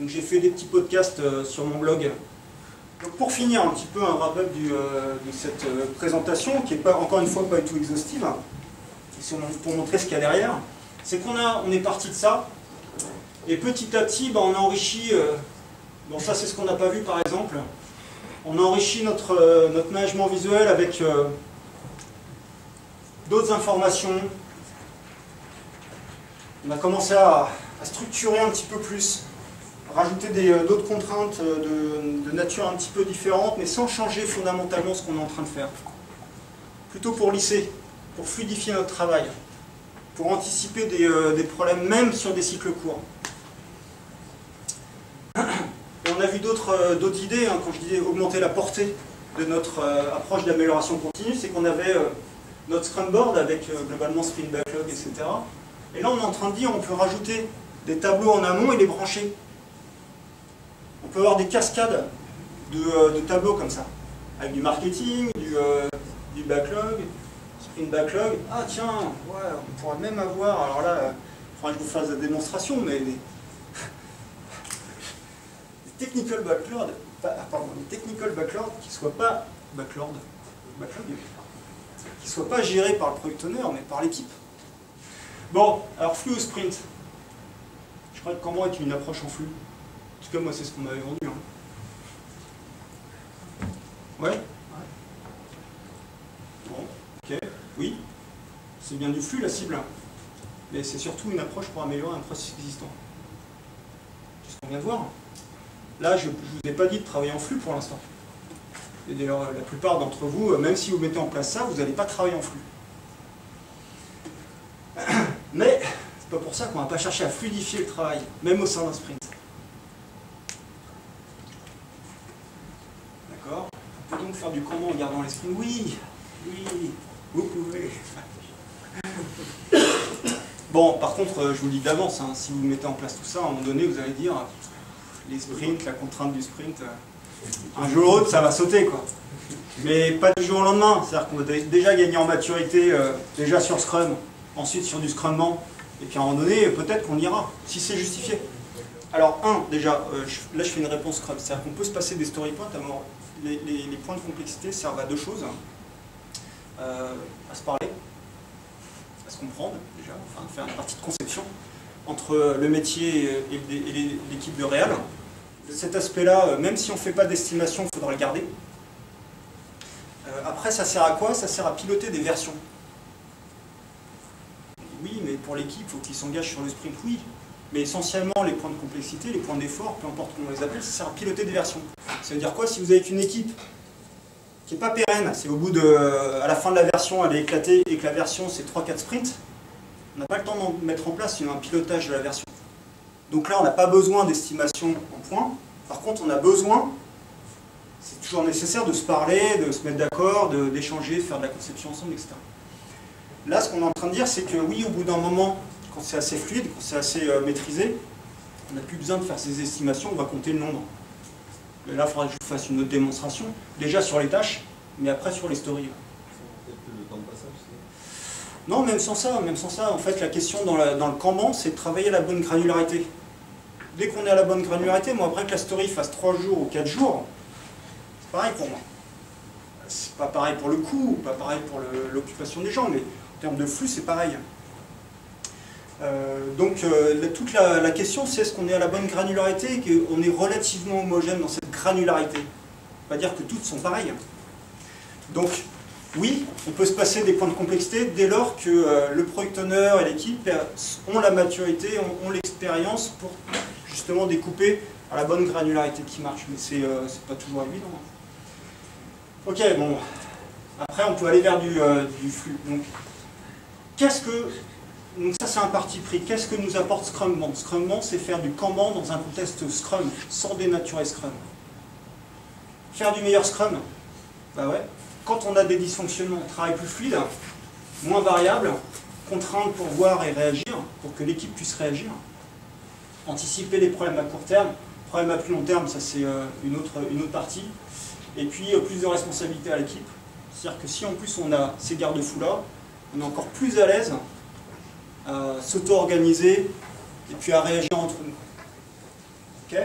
Donc j'ai fait des petits podcasts sur mon blog. Donc pour finir un petit peu un wrap-up de cette présentation, qui n'est pas, encore une fois pas du tout exhaustive, pour montrer ce qu'il y a derrière, c'est qu'on est parti de ça, et petit à petit, on a enrichi. Bon, ça c'est ce qu'on n'a pas vu par exemple. On a enrichi notre management visuel avec d'autres informations. On a commencé à structurer un petit peu plus, rajouter d'autres contraintes de nature un petit peu différente, mais sans changer fondamentalement ce qu'on est en train de faire. Plutôt pour lisser, pour fluidifier notre travail, pour anticiper des problèmes même sur des cycles courts. Et on a vu d'autres idées, hein, quand je disais augmenter la portée de notre approche d'amélioration continue, c'est qu'on avait notre Scrum Board avec globalement Sprint Backlog, etc. Et là on est en train de dire on peut rajouter des tableaux en amont et les brancher. On peut avoir des cascades de tableaux comme ça, avec du marketing, du backlog, Sprint Backlog. Ah tiens, ouais, on pourra même avoir, alors là, il faudra que je vous fasse la démonstration, mais des technical backlog, des technical backlog qui ne soient pas backlog. qui ne soit pas géré par le product owner, mais par l'équipe. Bon, alors flux au sprint. Je crois que Kanban est une approche en flux. En tout cas, moi, c'est ce qu'on m'avait vendu. Hein. Ouais. Bon, ok, oui. C'est bien du flux, la cible. Mais c'est surtout une approche pour améliorer un processus existant. C'est ce qu'on vient de voir. Là, je ne vous ai pas dit de travailler en flux pour l'instant. Et d'ailleurs, la plupart d'entre vous, même si vous mettez en place ça, vous n'allez pas travailler en flux. Mais, c'est pas pour ça qu'on ne va pas chercher à fluidifier le travail, même au sein d'un sprint. D'accord? On peut donc faire du Kanban en gardant les sprints? Oui, oui, vous pouvez. Bon, par contre, je vous le dis d'avance, hein, si vous mettez en place tout ça, à un moment donné, vous allez dire, les sprints, la contrainte du sprint, un jour ou l'autre, ça va sauter, quoi. Mais pas du jour au lendemain, c'est-à-dire qu'on va déjà gagner en maturité, déjà sur Scrum, ensuite sur du Scrumman, et puis à un moment donné, peut-être qu'on ira, si c'est justifié. Alors, déjà, là je fais une réponse Scrum, c'est-à-dire qu'on peut se passer des story points, les points de complexité servent à deux choses, à se parler, à se comprendre, déjà, enfin faire une partie de conception entre le métier et l'équipe de réal. Cet aspect-là, même si on ne fait pas d'estimation, il faudra le garder. Après, ça sert à quoi? Ça sert à piloter des versions. Oui, mais pour l'équipe, il faut qu'ils s'engagent sur le sprint, oui. Mais essentiellement, les points de complexité, les points d'effort, peu importe comment on les appelle, ça sert à piloter des versions. Ça veut dire quoi? Si vous avez une équipe qui n'est pas pérenne, c'est au bout de... à la fin de la version, elle est éclatée, et que la version, c'est 3-4 sprints, on n'a pas le temps de mettre en place un pilotage de la version. Donc là, on n'a pas besoin d'estimation en points. Par contre, on a besoin, c'est toujours nécessaire de se parler, de se mettre d'accord, d'échanger, de faire de la conception ensemble, etc. Là, ce qu'on est en train de dire, c'est que oui, au bout d'un moment, quand c'est assez fluide, quand c'est assez maîtrisé, on n'a plus besoin de faire ces estimations, on va compter le nombre. Et là, il faudra que je vous fasse une autre démonstration, déjà sur les tâches, mais après sur les stories. Non, même sans ça, en fait, la question dans le Kanban, c'est de travailler à la bonne granularité. Dès qu'on est à la bonne granularité, moi, après que la story fasse 3 jours ou 4 jours, c'est pareil pour moi. C'est pas pareil pour le coût, pas pareil pour l'occupation des gens, mais en termes de flux, c'est pareil. Toute la question, c'est est-ce qu'on est à la bonne granularité et qu'on est relativement homogène dans cette granularité. Pas dire que toutes sont pareilles. Donc, oui, on peut se passer des points de complexité dès lors que le product owner et l'équipe ont la maturité, ont l'expérience pour justement découper à la bonne granularité qui marche. Mais c'est pas toujours évident. Ok, bon. Après, on peut aller vers du flux. Donc ça, c'est un parti pris. Qu'est-ce que nous apporte Scrumban? Scrumban, c'est faire du Kanban dans un contexte Scrum, sans dénaturer Scrum. Faire du meilleur Scrum, bah ouais. Quand on a des dysfonctionnements, travail plus fluide, moins variable, contrainte pour voir et réagir, pour que l'équipe puisse réagir. Anticiper les problèmes à court terme, problèmes à plus long terme, ça c'est une autre partie. Et puis plus de responsabilité à l'équipe. C'est-à-dire que si en plus on a ces garde-fous-là, on est encore plus à l'aise à s'auto-organiser et puis à réagir entre nous. Ok?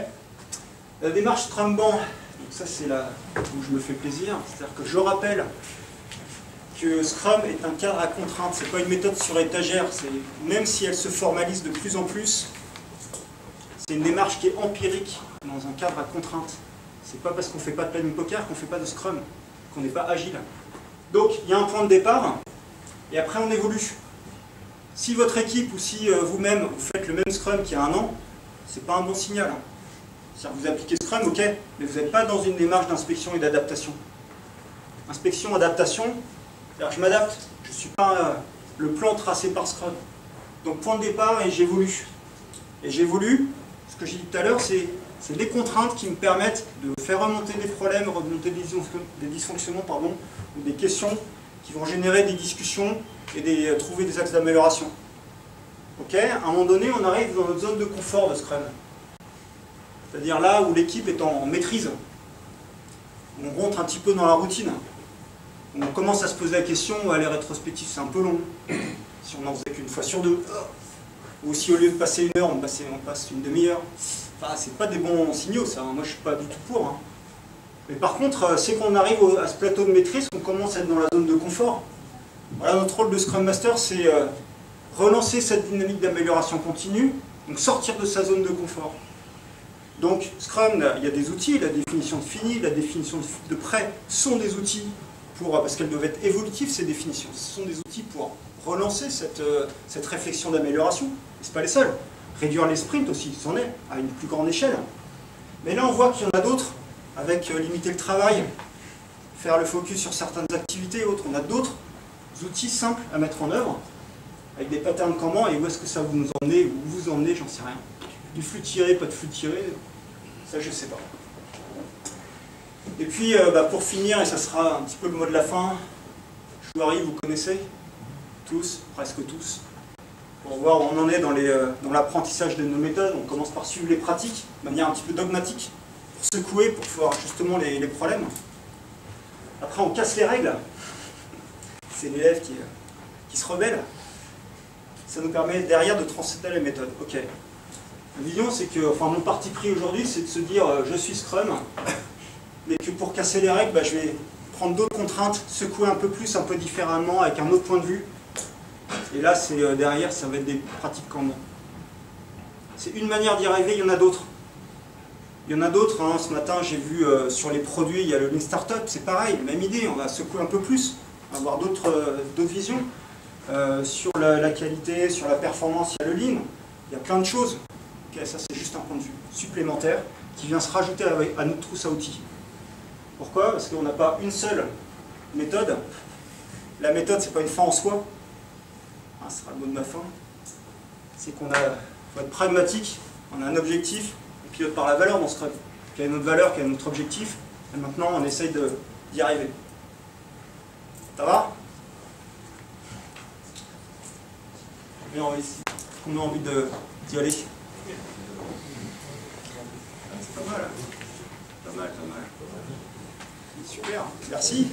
La démarche Scrumban, donc ça c'est là où je me fais plaisir, c'est-à-dire que je rappelle que Scrum est un cadre à contrainte, c'est pas une méthode sur étagère, même si elle se formalise de plus en plus, c'est une démarche qui est empirique dans un cadre à contrainte. C'est pas parce qu'on fait pas de planning poker qu'on fait pas de Scrum, qu'on n'est pas agile. Donc il y a un point de départ, et après on évolue. Si votre équipe ou si vous-même vous faites le même Scrum qu'il y a un an, c'est pas un bon signal. C'est-à-dire que vous appliquez Scrum, ok, mais vous n'êtes pas dans une démarche d'inspection et d'adaptation. Inspection, adaptation, c'est-à-dire que je m'adapte, je ne suis pas le plan tracé par Scrum. Donc point de départ et j'évolue. Et j'évolue, ce que j'ai dit tout à l'heure, c'est des contraintes qui me permettent de faire remonter des problèmes, remonter des dysfonctionnements, ou des questions qui vont générer des discussions et trouver des axes d'amélioration. Ok, à un moment donné, on arrive dans notre zone de confort de Scrum. C'est-à-dire là où l'équipe est en maîtrise. Où on rentre un petit peu dans la routine. Où on commence à se poser la question, les rétrospectives c'est un peu long. Si on n'en faisait qu'une fois sur deux. Ou si au lieu de passer 1 heure, on passe une demi-heure. Enfin, c'est pas des bons signaux ça, moi je suis pas du tout pour. Hein. Mais par contre, c'est qu'on arrive à ce plateau de maîtrise, qu'on commence à être dans la zone de confort. Voilà, notre rôle de Scrum Master, c'est relancer cette dynamique d'amélioration continue, donc sortir de sa zone de confort. Donc Scrum, il y a des outils, la définition de fini, la définition de prêt sont des outils parce qu'elles doivent être évolutives, ces définitions. Ce sont des outils pour relancer cette réflexion d'amélioration. Ce n'est pas les seuls. Réduire les sprints aussi, c'en est, à une plus grande échelle. Mais là, on voit qu'il y en a d'autres, avec limiter le travail, faire le focus sur certaines activités et autres. On a d'autres outils simples à mettre en œuvre, avec des patterns comment, et où est-ce que ça vous nous emmenez, où vous emmenez, j'en sais rien. Du flux tiré, pas de flux tiré, ça je sais pas. Et puis, pour finir, et ça sera un petit peu le mot de la fin, Chouari, vous connaissez? Tous, presque tous. Pour voir où on en est dans l'apprentissage de nos méthodes, on commence par suivre les pratiques de manière un petit peu dogmatique, pour secouer, pour voir justement les problèmes. Après, on casse les règles. C'est l'élève qui se rebelle. Ça nous permet derrière de transcender les méthodes. Ok. La vision, c'est que, enfin, mon parti pris aujourd'hui, c'est de se dire je suis Scrum, mais que pour casser les règles, je vais prendre d'autres contraintes, secouer un peu plus, un peu différemment, avec un autre point de vue. Et là, derrière, ça va être des pratiques Kanban. C'est une manière d'y arriver, il y en a d'autres. Il y en a d'autres, hein. Ce matin, j'ai vu sur les produits, il y a le Lean Startup, c'est pareil, même idée, on va secouer un peu plus, avoir d'autres visions. Sur la qualité, sur la performance, il y a le Lean, il y a plein de choses. Okay, ça, c'est juste un point de vue supplémentaire qui vient se rajouter à notre trousse à outils. Pourquoi? Parce qu'on n'a pas une seule méthode. La méthode, c'est pas une fin en soi. Ah, ce sera le mot de ma fin. C'est qu'on faut être pragmatique, on a un objectif, on pilote par la valeur dans Scrum. Quelle est notre valeur, quel est notre objectif, et maintenant on essaye d'y arriver. Ça va? On a envie d'y aller. C'est pas mal. Pas mal. Super. Merci.